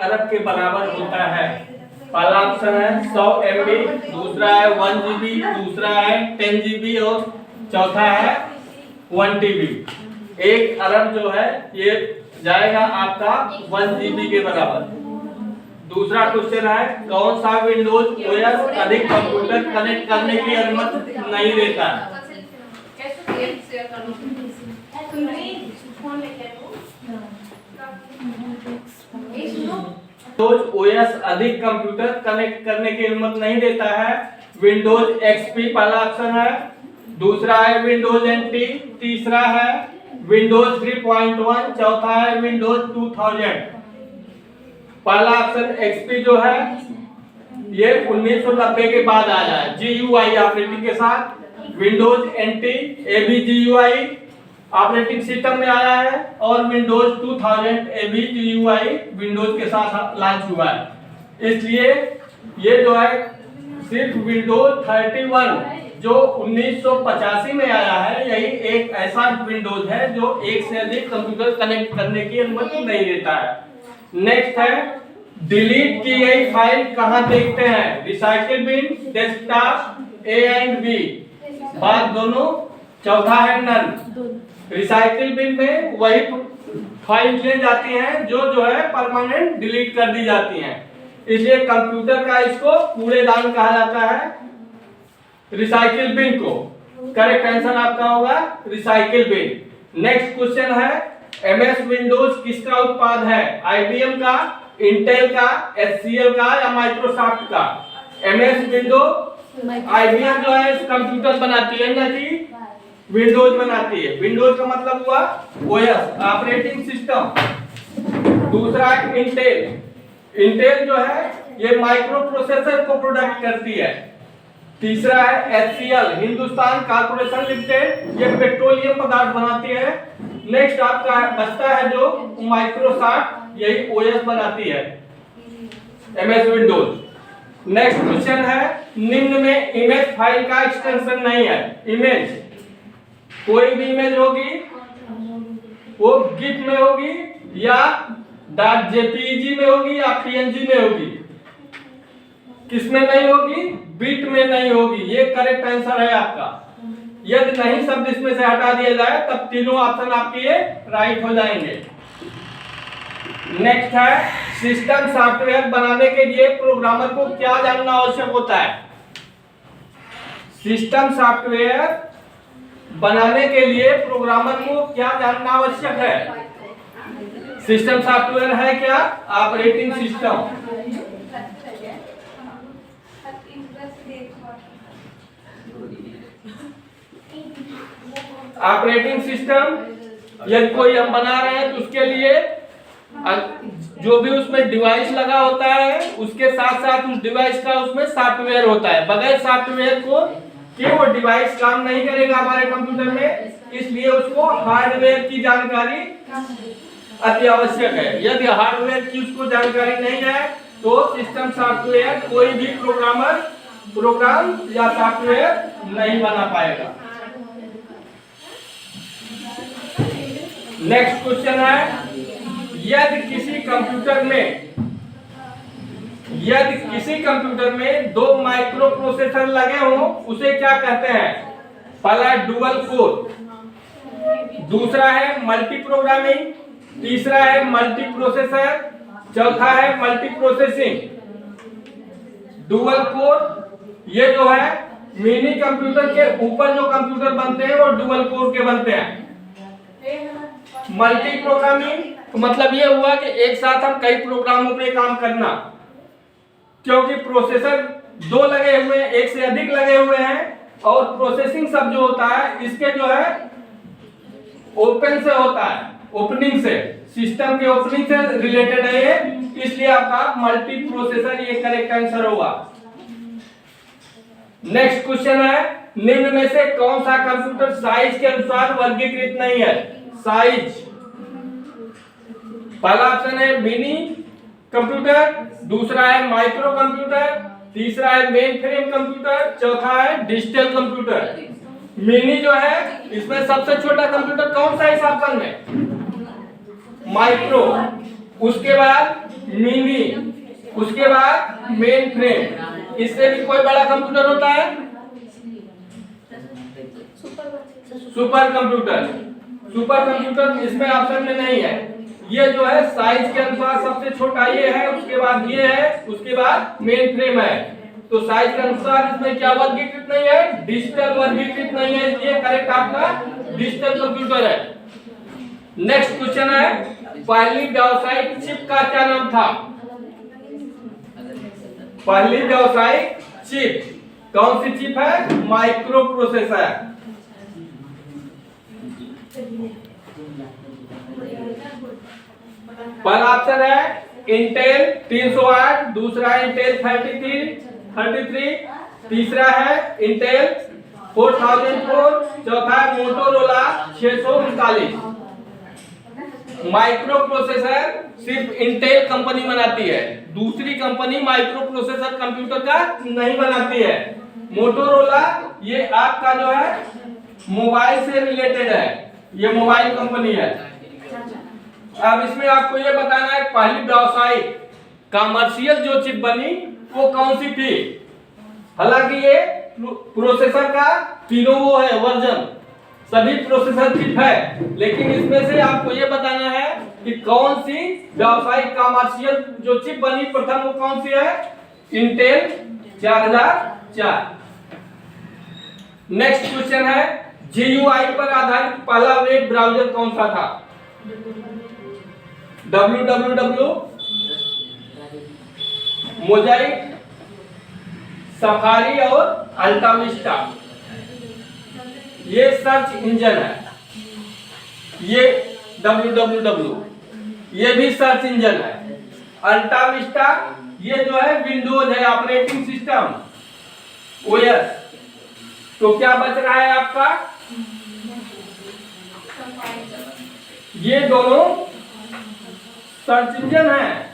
अरब के बराबर होता है? पहला ऑप्शन है 100 MB, दूसरा है 1 GB, दूसरा है 10 GB और चौथा है 1 TB। 1 अरब जो है ये जाएगा आपका 1 GB के बराबर। दूसरा क्वेश्चन है कौन सा विंडोज ओएस अधिक कंप्यूटर कनेक्ट करने की अनुमति नहीं देता है? विंडोज ओएस अधिक कंप्यूटर कनेक्ट करने की अनुमति नहीं देता है। विंडोज एक्सपी पहला ऑप्शन है, दूसरा है विंडोज एनटी, तीसरा है विंडोज 3.1, चौथा है विंडोज 2000। पहला ऑप्शन एक्सपी जो है ये 1990 के बाद आया है जीयूआई ऑपरेटिंग के साथ। विंडोज एनटी ये भी जीयूआई ऑपरेटिंग सिस्टम में आया है और विंडोज 2000 ये भी जीयूआई विंडोज के साथ लॉन्च हुआ है। इसलिए ये जो है सिर्फ विंडोज 31 जो 1985 में आया है यही एक ऐसा विंडोज है जो एक से अधिक कंप्यूटर कनेक्ट करने की अनुमति नहीं देता है। नेक्स्ट है डिलीट की गई फाइल कहां देखते हैं? Recycle bin, desktop, A and B, बात दोनों, चौथा है नन। रिसाइकिल बिन में वही फाइल ले जाती हैं जो है परमानेंट डिलीट कर दी जाती हैं, इसलिए कंप्यूटर का इसको कूड़ेदान कहा जाता है, रिसाइकिल बिन को। करेक्ट आंसर आपका होगा रिसाइकिल बिन। नेक्स्ट क्वेश्चन है एमएस विंडोज किसका उत्पाद है? आईबीएम का, इंटेल का, एचसीएल का या माइक्रोसॉफ्ट का? एमएस विंडोज आईबीएम जो है कंप्यूटर बनाती है ना कि विंडोज बनाती है। विंडोज का मतलब हुआ ओएस ऑपरेटिंग सिस्टम। दूसरा है इंटेल, इंटेल जो है ये माइक्रो प्रोसेसर को प्रोडक्ट करती है। तीसरा है एचसीएल हिंदुस्तान कॉर्पोरेशन लिमिटेड, ये पेट्रोलियम पदार्थ बनाती है। नेक्स्ट आपका बचता है जो माइक्रोसॉफ्ट, यही ओएस बनाती है एमएस विंडोज। नेक्स्ट क्वेश्चन है निम्न में इमेज फाइल का एक्सटेंशन नहीं है। इमेज कोई भी इमेज होगी वो गिफ में होगी या .jpeg में होगी या png में होगी, किसमें नहीं होगी? बिट में नहीं होगी। ये करेक्ट आंसर है आपका। यदि नहीं शब्द इसमें से हटा दिया जाए तब तीनों ऑप्शन आपके ये राइट हो जाएंगे। नेक्स्ट है सिस्टम सॉफ्टवेयर बनाने के लिए प्रोग्रामर को क्या जानना आवश्यक होता है? सिस्टम सॉफ्टवेयर बनाने के लिए प्रोग्रामर को क्या जानना आवश्यक है? सिस्टम सॉफ्टवेयर है क्या? Operating system. ऑपरेटिंग सिस्टम यदि कोई हम बना रहे हैं तो उसके लिए जो भी उसमें डिवाइस लगा होता है उसके साथ साथ उस डिवाइस का उसमें सॉफ्टवेयर होता है। बगैर सॉफ्टवेयर को कि वो डिवाइस काम नहीं करेगा हमारे कंप्यूटर में, इसलिए उसको हार्डवेयर की जानकारी अति आवश्यक है। यदि हार्डवेयर की उसको जानकारी नहीं है तो सिस्टम सॉफ्टवेयर कोई भी प्रोग्रामर प्रोग्राम या सॉफ्टवेयर नहीं बना पाएगा। नेक्स्ट क्वेश्चन है यदि किसी कंप्यूटर में 2 माइक्रो प्रोसेसर लगे हों उसे क्या कहते हैं? पहला डुअल कोर, दूसरा है मल्टी प्रोग्रामिंग, तीसरा है मल्टी प्रोसेसर, चौथा है मल्टी प्रोसेसिंग। डुअल कोर ये जो है मिनी कंप्यूटर के ऊपर जो कंप्यूटर बनते हैं वो डुअल कोर के बनते हैं। मल्टी प्रोग्रामिंग तो मतलब ये हुआ कि एक साथ हम कई प्रोग्रामों पे काम करना, क्योंकि प्रोसेसर 2 लगे हुए हैं, एक से अधिक लगे हुए हैं, और प्रोसेसिंग सब जो होता है इसके जो है ओपन से होता है, ओपनिंग से, सिस्टम के ओपनिंग से रिलेटेड है ये, इसलिए आपका मल्टी प्रोसेसर ये करेक्ट आंसर होगा। नेक्स्ट क्वेश्चन है निम्न में से कौन सा कंप्यूटर साइज के अनुसार वर्गीकृत नहीं है? साइज पहला ऑप्शन है मिनी कंप्यूटर, दूसरा है माइक्रो कंप्यूटर, तीसरा है मेन फ्रेम कंप्यूटर, चौथा है डिजिटल कंप्यूटर। मिनी जो है इसमें सबसे छोटा कंप्यूटर कौन सा इस ऑप्शन में? माइक्रो, उसके बाद मिनी, उसके बाद मेन फ्रेम, इससे भी कोई बड़ा कंप्यूटर होता है सुपर कंप्यूटर। सुपर कंप्यूटर इसमें ऑप्शन में नहीं है। ये जो है साइज के अनुसार सबसे छोटा ये है, उसके बाद ये है, उसके बाद मेन फ्रेम है। तो साइज के अनुसार इसमें क्या वर्गीकृत नहीं है, डिजिटल वर्गीकृत नहीं है, ये करेक्ट आपका डिजिटल कंप्यूटर है। नेक्स्ट क्वेश्चन है, पहली व्यावसायिक चिप का क्या नाम था? पहली व्यावसायिक चिप कौन सी चिप है? Micro processor. पहला ऑप्शन है इंटेल 308, दूसरा इंटेल 33, तीसरा है इंटेल 4004, चौथा है मोटोरोला 639। माइक्रो प्रोसेसर सिर्फ इंटेल कंपनी बनाती है, दूसरी कंपनी माइक्रो प्रोसेसर कंप्यूटर का नहीं बनाती है। मोटोरोला ये आपका जो है मोबाइल से रिलेटेड है, ये मोबाइल कंपनी है। अब इसमें आपको ये बताना है पहली व्यावसायिक कमर्शियल जो चिप बनी वो कौन सी थी। हालांकि ये प्रोसेसर का तीनों वो है वर्जन, सभी प्रोसेसर चिप है, लेकिन इसमें से आपको ये बताना है कि कौन सी व्यावसायिक कमर्शियल जो चिप बनी प्रथम वो कौन सी है? इंटेल 4004। नेक्स्ट क्वेश्चन है, GUI पर आधारित पहला वेब ब्राउज़र कौन सा था? www, मोजाइक, सफारी और अल्टाविस्टा। ये सर्च इंजन है। ये www ये भी सर्च इंजन है। अल्टाविस्टा ये जो है विंडोज है, ऑपरेटिंग सिस्टम OS। तो क्या बच रहा है आपका? ये दोनों सर्च इंजन है।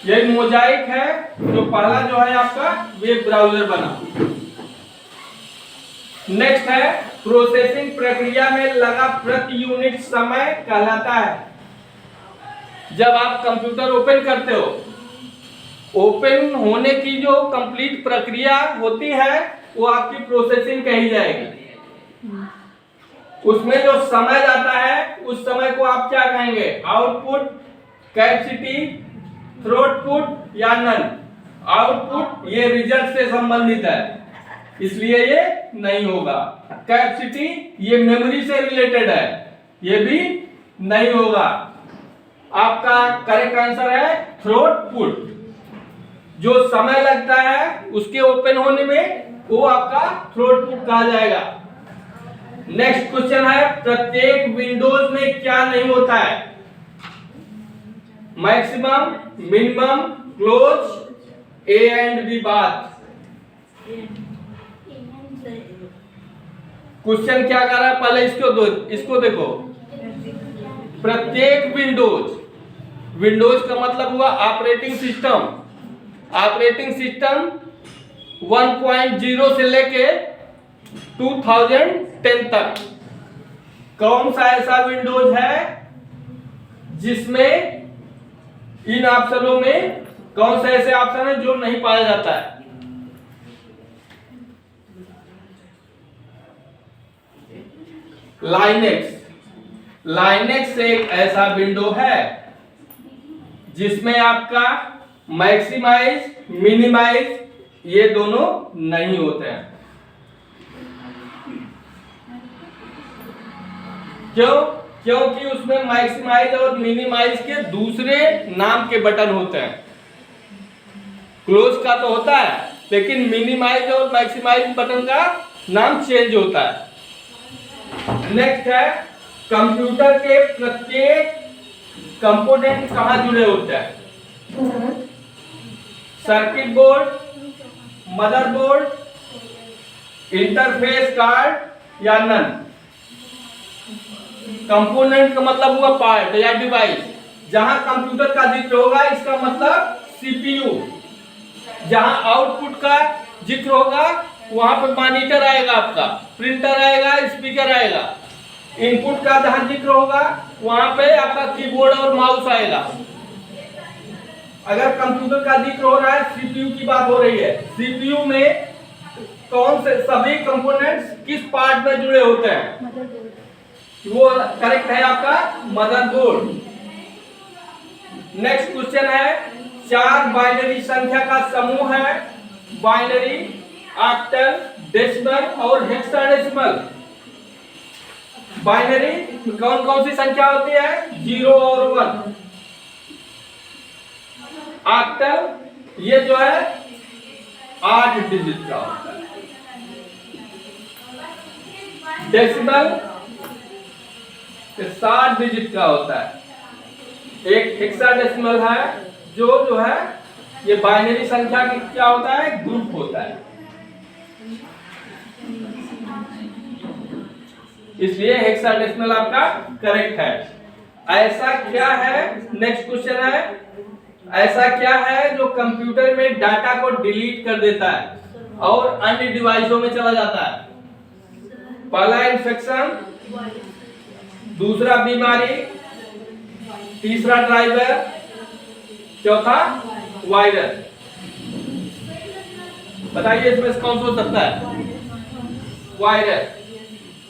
ये मोजाइक है जो पहला जो है आपका वेब ब्राउज़र बना। नेक्स्ट है, प्रोसेसिंग प्रक्रिया में लगा प्रति यूनिट समय कहलाता है। जब आप कंप्यूटर ओपन करते हो, ओपन होने की जो कंप्लीट प्रक्रिया होती है वो आपकी प्रोसेसिंग कही जाएगी। उसमें जो समय जाता है उस समय को आप क्या कहेंगे? आउटपुट, कैपेसिटी, थ्रूपुट या नन। आउटपुट ये रिजल्ट से संबंधित है, इसलिए ये नहीं होगा। कैपेसिटी ये मेमोरी से रिलेटेड है, ये भी नहीं होगा। आपका करेक्ट आंसर है थ्रूपुट। जो समय लगता है उसके ओपन होने में वो आपका थ्रूपुट कहा जाएगा। नेक्स्ट क्वेश्चन है, प्रत्येक विंडोज में क्या नहीं होता है? Maximum, minimum, close, A and B बात। क्वेश्चन क्या कर रहा है पहले इसको देखो। प्रत्येक विंडोज का मतलब हुआ ऑपरेटिंग सिस्टम। ऑपरेटिंग सिस्टम 1.0 से लेके 2010 तक कौन सा ऐसा विंडोज है जिसमें इन ऑप्शनों में कौन सा ऐसे ऑप्शन है जो नहीं पाया जाता है? लाइनेक्स एक ऐसा विंडो है जिसमें आपका मैक्सिमाइज, मिनिमाइज ये दोनों नहीं होते हैं। क्यों? क्योंकि उसमें मैक्सिमाइज और मिनिमाइज के दूसरे नाम के बटन होते हैं। क्लोज का तो होता है, लेकिन मिनिमाइज और मैक्सिमाइज बटन का नाम चेंज होता है। नेक्स्ट है, कंप्यूटर के प्रत्येक कंपोनेंट कहां जुड़े होते हैं? Circuit board, motherboard, interface card या नन। कंपोनेंट का मतलब हुआ पार्ट या डिवाइस। जहां कंप्यूटर का जिक्र होगा इसका मतलब सीपीयू। जहां आउटपुट का जिक्र होगा वहां पर मॉनिटर आएगा, आपका प्रिंटर आएगा, स्पीकर आएगा। इनपुट का जहां जिक्र होगा वहां पे आपका कीबोर्ड और माउस आएगा। अगर कंप्यूटर का जिक्र हो रहा है, सीपीयू की बात हो रही है, सीपीयू में कौन से सभी कंपोनेंट्स किस पार्ट में जुड़े होते हैं? वो करेक्ट है आपका मदरबोर्ड। नेक्स्ट क्वेश्चन है, 4 बाइनरी संख्या का समूह है, बाइनरी, ऑक्टल, डेसिमल और हेक्साडेसिमल। बाइनरी कौन कौन सी संख्या होती है? 0 और 1। ऑक्टल ये जो है 8 डिजिट का होता है। डेसिमल 7 डिजिट का होता है। एक हेक्साडेसिमल है जो है ये बाइनरी संख्या की क्या होता है? ग्रुप होता है। इसलिए हेक्साडेसिमल आपका करेक्ट है। ऐसा क्या है, नेक्स्ट क्वेश्चन है, ऐसा क्या है जो कंप्यूटर में डाटा को डिलीट कर देता है और अन्य डिवाइसों में चला जाता है? पहला इंफेक्शन, दूसरा बीमारी, तीसरा ड्राइवर, चौथा वायरस। बताइए इसमें से कौन सा हो सकता है? वायरस।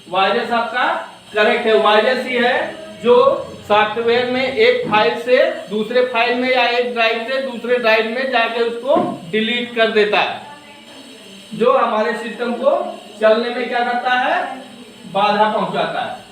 वायरस आपका करेक्ट है। वायरस ही है जो सॉफ्टवेयर में एक फाइल से दूसरे फाइल में या एक ड्राइव से दूसरे ड्राइव में जाके उसको डिलीट कर देता है, जो हमारे सिस्टम को चलने में क्या करता है? बाधा पहुंचाता है।